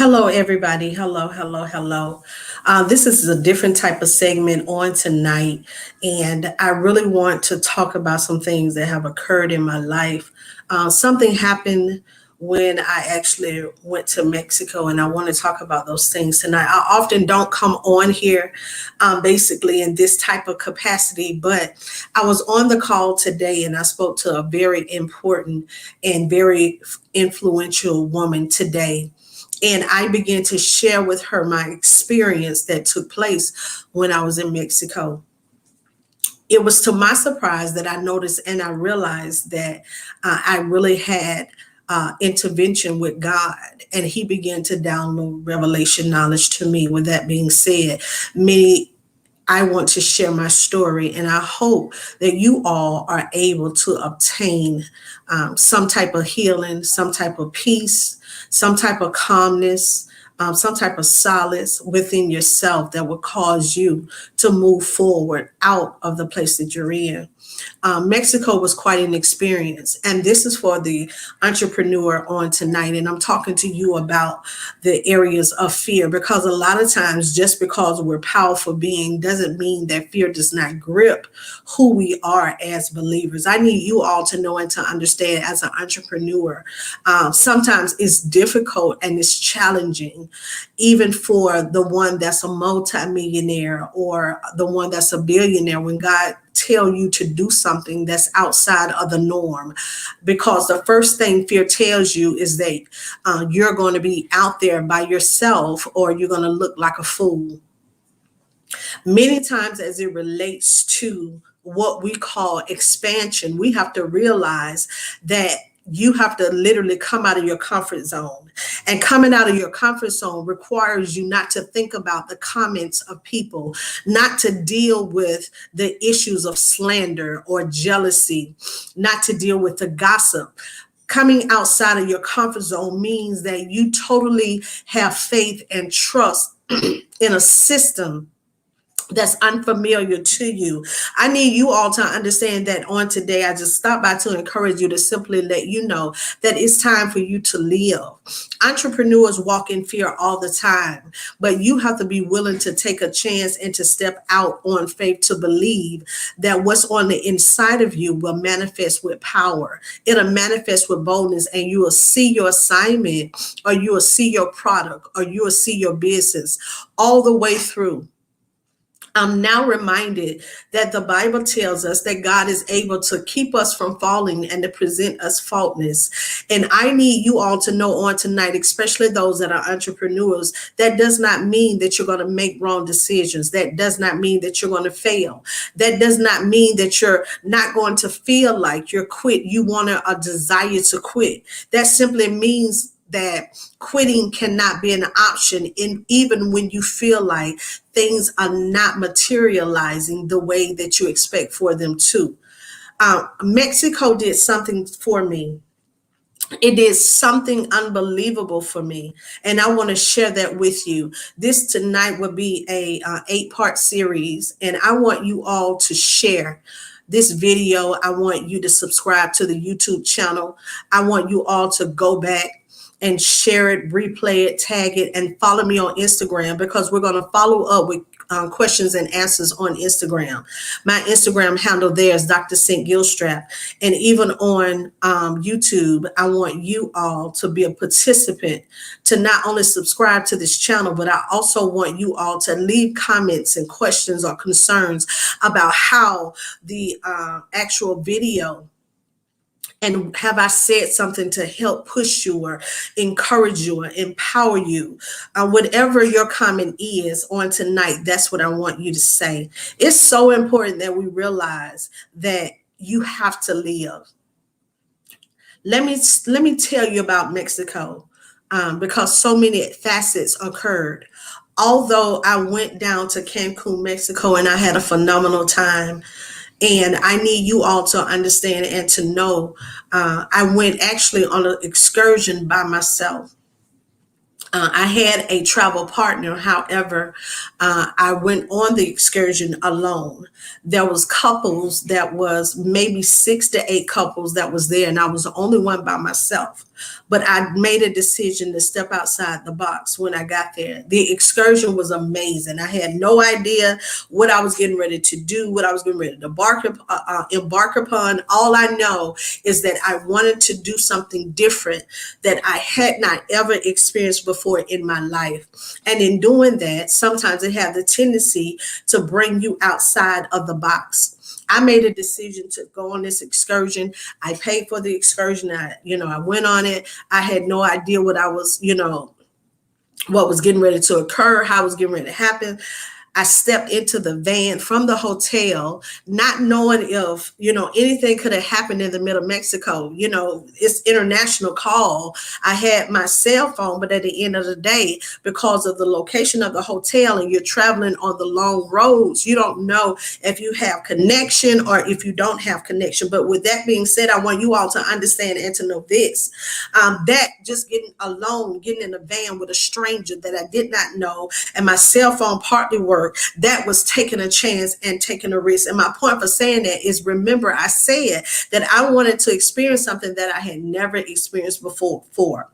Hello, everybody. Hello, hello, hello. This is a different type of segment on tonight, and I really want to talk about some things that have occurred in my life. Something happened when I actually went to Mexico, and I want to talk about those things tonight. I often don't come on here basically in this type of capacity, but I was on the call today and I spoke to a very important and very influential woman today, and I began to share with her my experience that took place when I was in Mexico. It was to my surprise that I noticed and I realized that I really had intervention with God, and He began to download revelation knowledge to me. With that being said, me, I want to share my story, and I hope that you all are able to obtain some type of healing, some type of peace, some type of calmness, some type of solace within yourself that will cause you to move forward out of the place that you're in. Mexico was quite an experience, and this is for the entrepreneur on tonight. And I'm talking to you about the areas of fear, because a lot of times, just because we're powerful being doesn't mean that fear does not grip who we are as believers. I need you all to know and to understand, as an entrepreneur, sometimes it's difficult and it's challenging, even for the one that's a multimillionaire or the one that's a billionaire, when God tell you to do something that's outside of the norm. Because the first thing fear tells you is that you're going to be out there by yourself, or you're going to look like a fool. Many times, as it relates to what we call expansion, we have to realize that you have to literally come out of your comfort zone. And coming out of your comfort zone requires you not to think about the comments of people, not to deal with the issues of slander or jealousy, not to deal with the gossip. Coming outside of your comfort zone means that you totally have faith and trust in a system that's unfamiliar to you. I need you all to understand that on today, I just stopped by to encourage you, to simply let you know that it's time for you to live. Entrepreneurs walk in fear all the time, but you have to be willing to take a chance and to step out on faith, to believe that what's on the inside of you will manifest with power. It'll manifest with boldness, and you will see your assignment, or you will see your product, or you will see your business all the way through. I'm now reminded that the Bible tells us that God is able to keep us from falling and to present us faultless. And I need you all to know on tonight, especially those that are entrepreneurs, that does not mean that you're going to make wrong decisions. That does not mean that you're going to fail. That does not mean that you're not going to feel like you're quit. You want a desire to quit. That simply means that quitting cannot be an option, in even when you feel like things are not materializing the way that you expect for them to. Mexico did something for me. It did something unbelievable for me, and I want to share that with you. This tonight will be a 8-part series, and I want you all to share this video. I want you to subscribe to the YouTube channel. I want you all to go back and share it, replay it, tag it, and follow me on Instagram, because we're going to follow up with questions and answers on Instagram. My Instagram handle there is Dr. St. Gilstrap. And even on YouTube, I want you all to be a participant, to not only subscribe to this channel, but I also want you all to leave comments and questions or concerns about how the actual video, and have I said something to help push you or encourage you or empower you? Whatever your comment is on tonight, that's what I want you to say. It's so important that we realize that you have to live. Let me tell you about Mexico, because so many facets occurred. Although I went down to Cancun, Mexico, and I had a phenomenal time, and I need you all to understand and to know, I went actually on an excursion by myself. I had a travel partner. However, I went on the excursion alone. There was couples, that was maybe 6 to 8 couples that was there, and I was the only one by myself. But I made a decision to step outside the box when I got there. The excursion was amazing. I had no idea what I was getting ready to do, what I was getting ready to embark upon. All I know is that I wanted to do something different that I had not ever experienced before in my life. And in doing that, sometimes it has the tendency to bring you outside of the box. I made a decision to go on this excursion. I paid for the excursion. I went on it. I had no idea what I was, what was getting ready to occur, how it was getting ready to happen. I stepped into the van from the hotel, not knowing if, anything could have happened in the middle of Mexico. It's international call. I had my cell phone, but at the end of the day, because of the location of the hotel and you're traveling on the long roads, you don't know if you have connection or if you don't have connection. But with that being said, I want you all to understand and to know this, that just getting in a van with a stranger that I did not know, and my cell phone partly worked, that was taking a chance and taking a risk. And my point for saying that is, remember, I said that I wanted to experience something that I had never experienced before.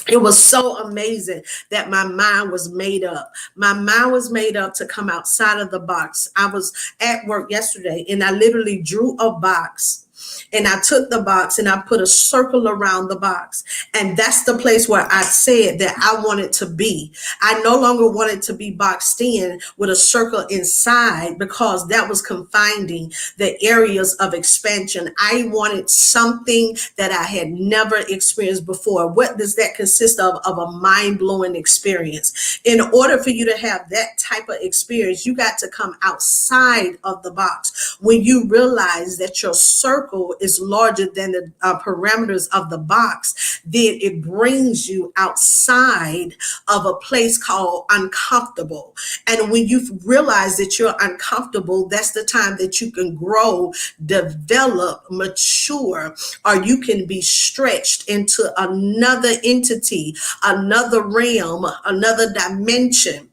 It was so amazing that my mind was made up. My mind was made up to come outside of the box. I was at work yesterday and I literally drew a box. And I took the box and I put a circle around the box. And that's the place where I said that I wanted to be. I no longer wanted to be boxed in with a circle inside, because that was confining the areas of expansion. I wanted something that I had never experienced before. What does that consist of? Of a mind-blowing experience. In order for you to have that type of experience, you got to come outside of the box. When you realize that your circle is larger than the parameters of the box, then it brings you outside of a place called uncomfortable. And when you realize that you're uncomfortable, that's the time that you can grow, develop, mature, or you can be stretched into another entity, another realm, another dimension.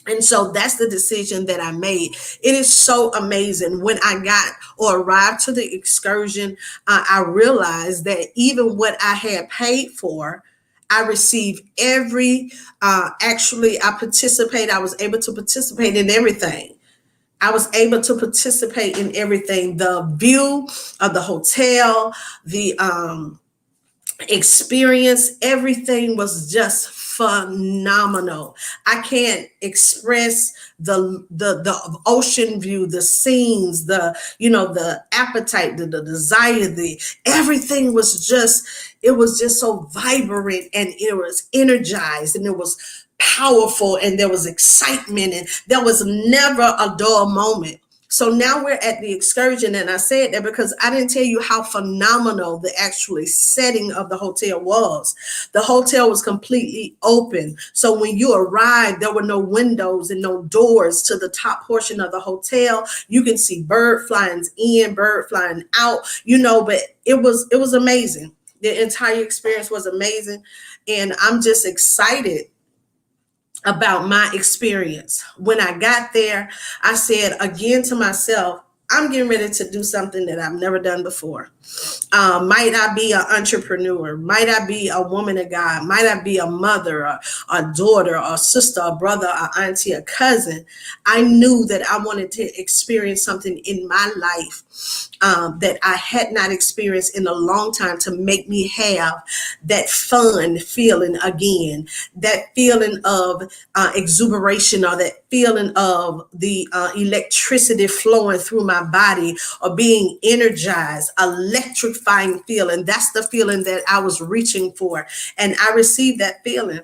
And so that's the decision that I made. It is so amazing. When I got or arrived to the excursion, I realized that even what I had paid for, I received actually, I was able to participate in everything. I was able to participate in everything. The view of the hotel, the experience, everything was just phenomenal. I can't express the ocean view, the scenes, the appetite, the desire, the everything was just, it was just so vibrant, and it was energized, and it was powerful, and there was excitement, and there was never a dull moment. So now we're at the excursion, and I said that because I didn't tell you how phenomenal the actually setting of the hotel was. The hotel was completely open. So when you arrived, there were no windows and no doors to the top portion of the hotel. You can see bird flying in, bird flying out, but it was amazing. The entire experience was amazing. And I'm just excited about my experience. When I got there, I said again to myself, I'm getting ready to do something that I've never done before. Might I be an entrepreneur? Might I be a woman of God? Might I be a mother, a daughter, a sister, a brother, a auntie, a cousin? I knew that I wanted to experience something in my life that I had not experienced in a long time, to make me have that fun feeling again, that feeling of exuberation, or that feeling of the electricity flowing through my body, or being energized, electrifying feeling. That's the feeling that I was reaching for. And I received that feeling.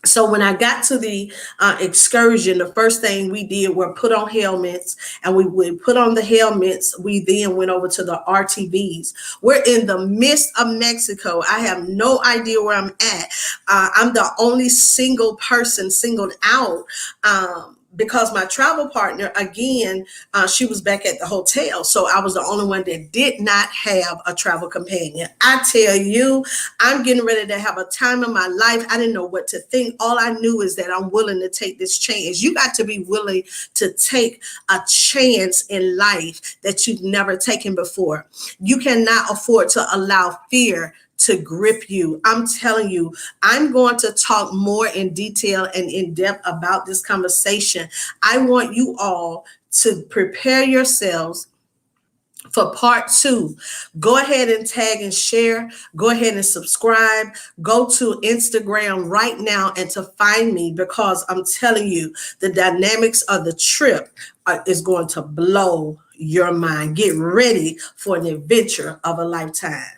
So when I got to the excursion, the first thing we did were put on helmets, and we would put on the helmets. We then went over to the RTVs. We're in the midst of Mexico. I have no idea where I'm at. I'm the only single person singled out, because my travel partner, again, she was back at the hotel. So I was the only one that did not have a travel companion. I tell you, I'm getting ready to have a time in my life. I didn't know what to think. All I knew is that I'm willing to take this chance. You got to be willing to take a chance in life that you've never taken before. You cannot afford to allow fear to grip you. I'm telling you, I'm going to talk more in detail and in depth about this conversation. I want you all to prepare yourselves for part 2. Go ahead and tag and share. Go ahead and subscribe. Go to Instagram right now and to find me, because I'm telling you, the dynamics of the trip is going to blow your mind. Get ready for an adventure of a lifetime.